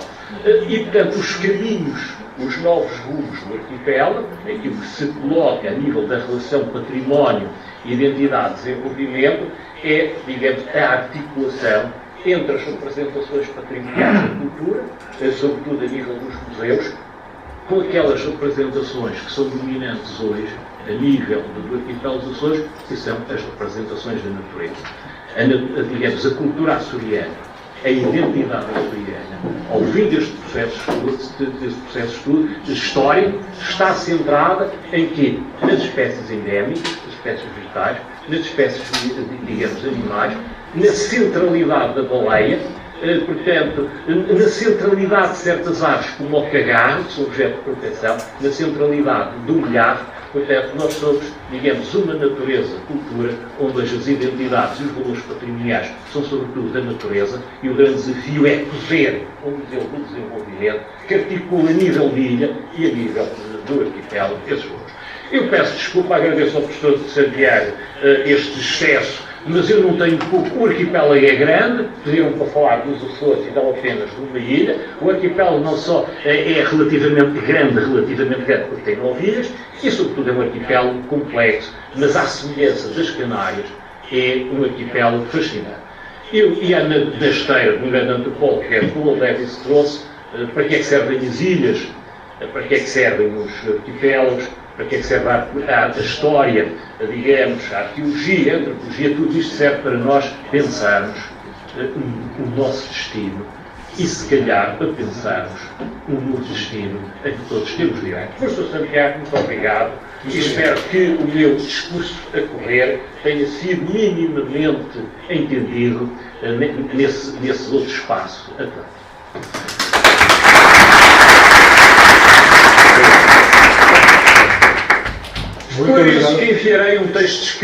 E, portanto, os caminhos, os novos rumos do arquipélago, aquilo que se coloca a nível da relação património, identidade, desenvolvimento, é, digamos, a articulação entre as representações patrimoniais da cultura, sobretudo a nível dos museus, com aquelas representações que são dominantes hoje, a nível do arquipélago dos Açores, que são as representações da natureza. Digamos, a cultura açoriana, a identidade açoriana, ao fim deste processo de estudo histórico, está centrada em quê? Nas espécies endémicas, nas espécies vegetais, nas espécies, digamos, animais, na centralidade da baleia, portanto, na centralidade de certas aves, como o cagarro, que são objeto de proteção, na centralidade do milhar. Portanto, nós somos, digamos, uma natureza-cultura, onde as identidades e os valores patrimoniais são sobretudo da natureza, e o grande desafio é cozer um modelo de desenvolvimento que articula a nível de ilha e a nível do arquipélago esses valores. Eu peço desculpa, agradeço ao professor de Santiago este excesso, mas eu não tenho pouco. O arquipélago é grande, pediram para falar dos Açores e não apenas de uma ilha. O arquipélago não só é relativamente grande, porque tem 9 ilhas, e sobretudo é um arquipélago complexo, mas à semelhança das Canárias, é um arquipélago fascinante. E há na esteira de um grande antropólogo, que é o Paul Davis, trouxe para que é que servem as ilhas, para que é que servem os arquipélagos, para que é que serve a história, digamos, a arqueologia, a antropologia. Tudo isto serve para nós pensarmos o nosso destino e, se calhar, para pensarmos o novo destino a que todos temos direito. Professor Santiago, muito obrigado, e espero que o meu discurso a correr tenha sido minimamente entendido nesse outro espaço atlântico. Por isso enviarei um texto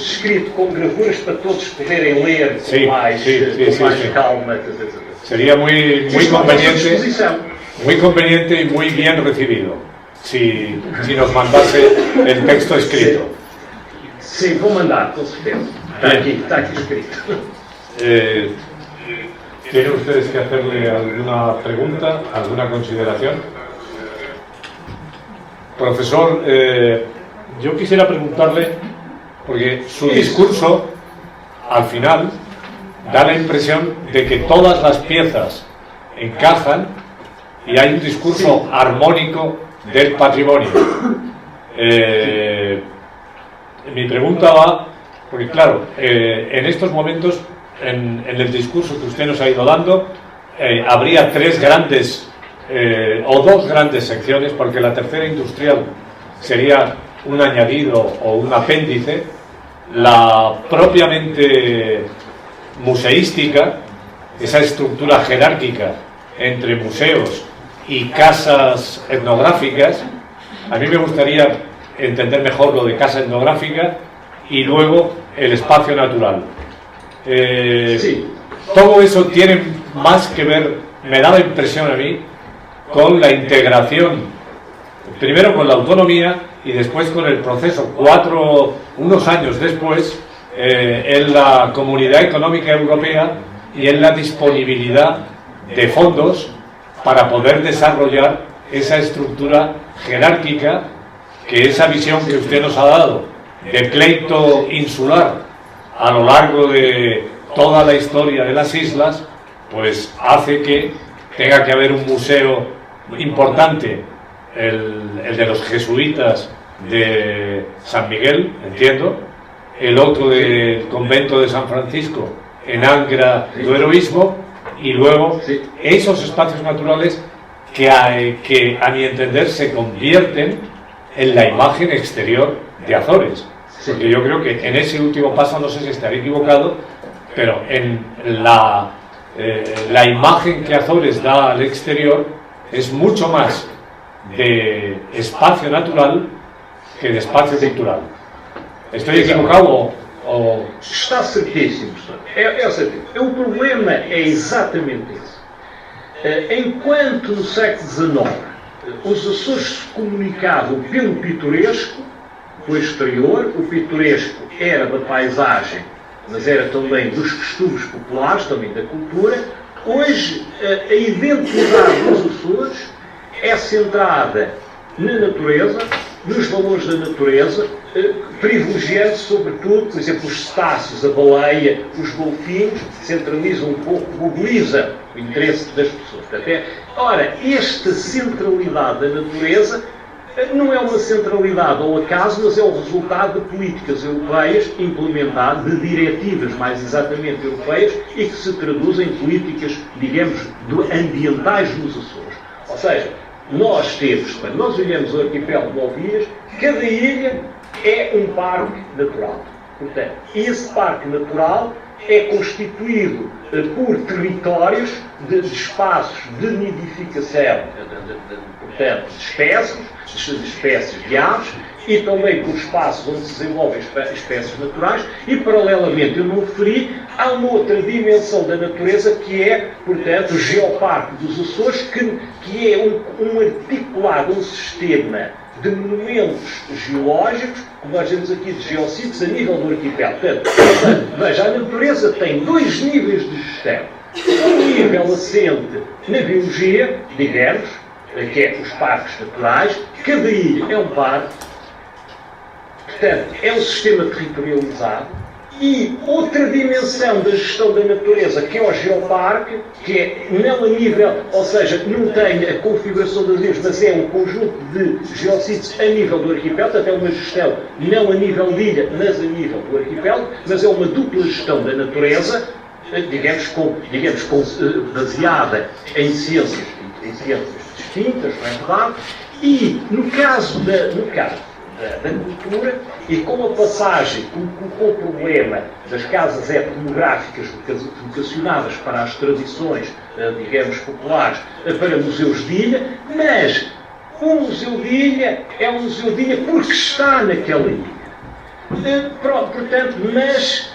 escrito com gravuras para todos poderem ler com mais calma. Sería muy conveniente y muy bien recibido si nos mandase el texto escrito. Sim, vou mandar, com certeza. Está aqui escrito. ¿Tienen ustedes que hacerle alguna pregunta, alguna consideración? Profesor, yo quisiera preguntarle, porque su discurso, al final, da la impresión de que todas las piezas encajan y hay un discurso armónico del patrimonio. Mi pregunta va, porque claro, en estos momentos, en el discurso que usted nos ha ido dando, habría tres grandes o dos grandes secciones, porque la tercera industrial sería un añadido o un apéndice, la propiamente museística, esa estructura jerárquica entre museos y casas etnográficas. A mí me gustaría entender mejor lo de casa etnográfica y luego el espacio natural. Todo eso tiene más que ver, me da la impresión a mí, con la integración, primero con la autonomía y después con el proceso, unos años después, en la Comunidad Económica Europea y en la disponibilidad de fondos para poder desarrollar esa estructura jerárquica, que esa visión que usted nos ha dado de pleito insular a lo largo de toda la historia de las islas, pues hace que tenga que haber un museo importante, el de los jesuitas de San Miguel, entiendo, el otro del convento de San Francisco en Angra do Heroísmo, y luego esos espacios naturales que a mi entender se convierten en la imagen exterior de Azores. Porque yo creo que en ese último paso, no sé si estaré equivocado, pero en la imagen que Azores da al exterior es mucho más de espacio natural que de espacio cultural. ¿Estoy equivocado o...? Está certíssimo, professor. É certíssimo. O problema é exatamente esse. Enquanto no século XIX os Açores se comunicavam pelo pitoresco, o exterior, o pitoresco era da paisagem, mas era também dos costumes populares, também da cultura, hoje a identidade dos Açores é centrada na natureza, nos valores da natureza, privilegiando sobretudo, por exemplo, os cetáceos, a baleia, os golfinhos, centralizam um pouco, mobiliza o interesse das pessoas. Ora, esta centralidade da natureza não é uma centralidade ao acaso, mas é o resultado de políticas europeias implementadas, de diretivas mais exatamente europeias, e que se traduzem em políticas, digamos, ambientais nos Açores. Ou seja, nós temos, quando nós olhamos o arquipélago de Ovias, cada ilha é um parque natural. Portanto, esse parque natural é constituído por territórios de espaços de nidificação, portanto, de espécies de aves, e também por espaços onde se desenvolvem espécies naturais, e paralelamente, eu não referi, há uma outra dimensão da natureza que é, portanto, o Geoparque dos Açores, que é um articulado, um sistema de monumentos geológicos, como nós temos aqui de geossítios, a nível do arquipélago. Portanto, veja, a natureza tem dois níveis de gestão. Um nível assente na biologia, digamos, que é os parques naturais. Cada ilha é um parque, portanto, é um sistema territorializado. E outra dimensão da gestão da natureza, que é o geoparque, que é não a nível, ou seja, não tem a configuração das ilhas, mas é um conjunto de geossítios a nível do arquipélago, portanto é uma gestão não a nível de ilha, mas a nível do arquipélago, mas é uma dupla gestão da natureza, digamos baseada em ciências distintas, não é verdade? E no caso da cultura, e com a passagem, com o problema das casas etnográficas vocacionadas para as tradições, digamos, populares, para museus de ilha, mas um museu de ilha é um museu de ilha porque está naquela ilha. Portanto, mas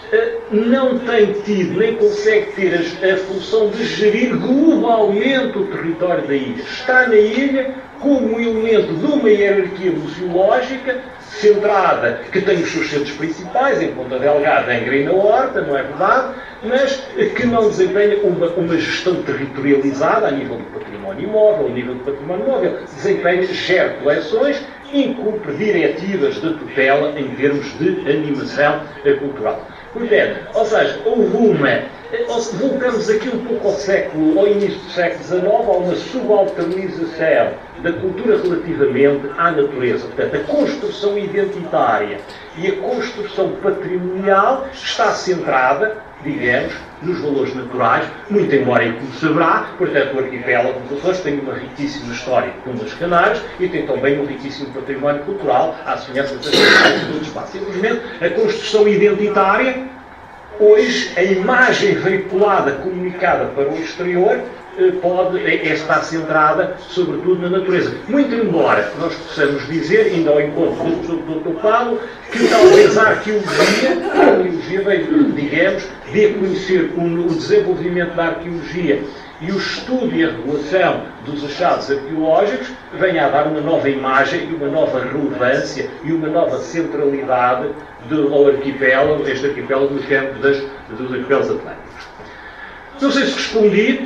não tem tido, nem consegue ter a função de gerir globalmente o território da ilha. Está na ilha como um elemento de uma hierarquia museológica centrada, que tem os seus centros principais, em Ponta Delgada, Angra e na Horta, não é verdade? Mas que não desempenha uma gestão territorializada a nível do património imóvel, a nível do património móvel. Gera coleções, incumpre diretivas de tutela em termos de animação cultural. Portanto, ou seja, voltamos aqui um pouco ao início do século XIX, a uma subalternização da cultura relativamente à natureza. Portanto, a construção identitária e a construção patrimonial está centrada, digamos, nos valores naturais, muito embora, como saberá, portanto, o arquipélago dos Açores tem uma riquíssima história como as Canárias e tem também um riquíssimo património cultural, à semelhança das Canárias e do espaço. Simplesmente, a construção identitária, hoje, a imagem veiculada, comunicada para o exterior, está centrada, sobretudo, na natureza. Muito embora nós possamos dizer, ainda ao encontro do Dr. Paulo, que talvez a arqueologia veio, digamos, de conhecer o desenvolvimento da arqueologia e o estudo e a regulação dos achados arqueológicos venha a dar uma nova imagem e uma nova relevância e uma nova centralidade ao arquipélago, este arquipélago no campo dos arquipélagos atlânticos. Não sei se respondi,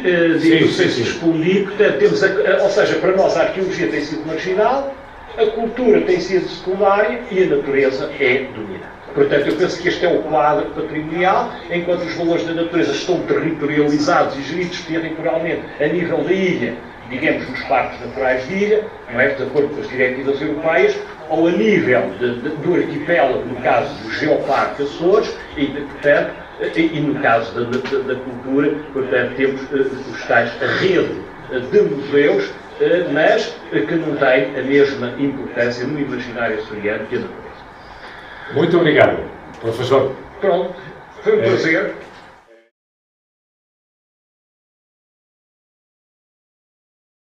respondi, portanto, temos ou seja, para nós a arqueologia tem sido marginal, a cultura tem sido secundária e a natureza é dominante. Portanto, eu penso que este é o quadro patrimonial, enquanto os valores da natureza estão territorializados e geridos territorialmente a nível da ilha, digamos, nos parques naturais de ilha, não é? De acordo com as diretivas europeias, ou a nível do arquipélago, no caso do Geoparque Açores, portanto, e no caso da cultura, portanto, temos os tais a rede de museus, mas que não tem a mesma importância no imaginário açoriano que a natureza. Muito obrigado, professor. Pronto, foi um prazer.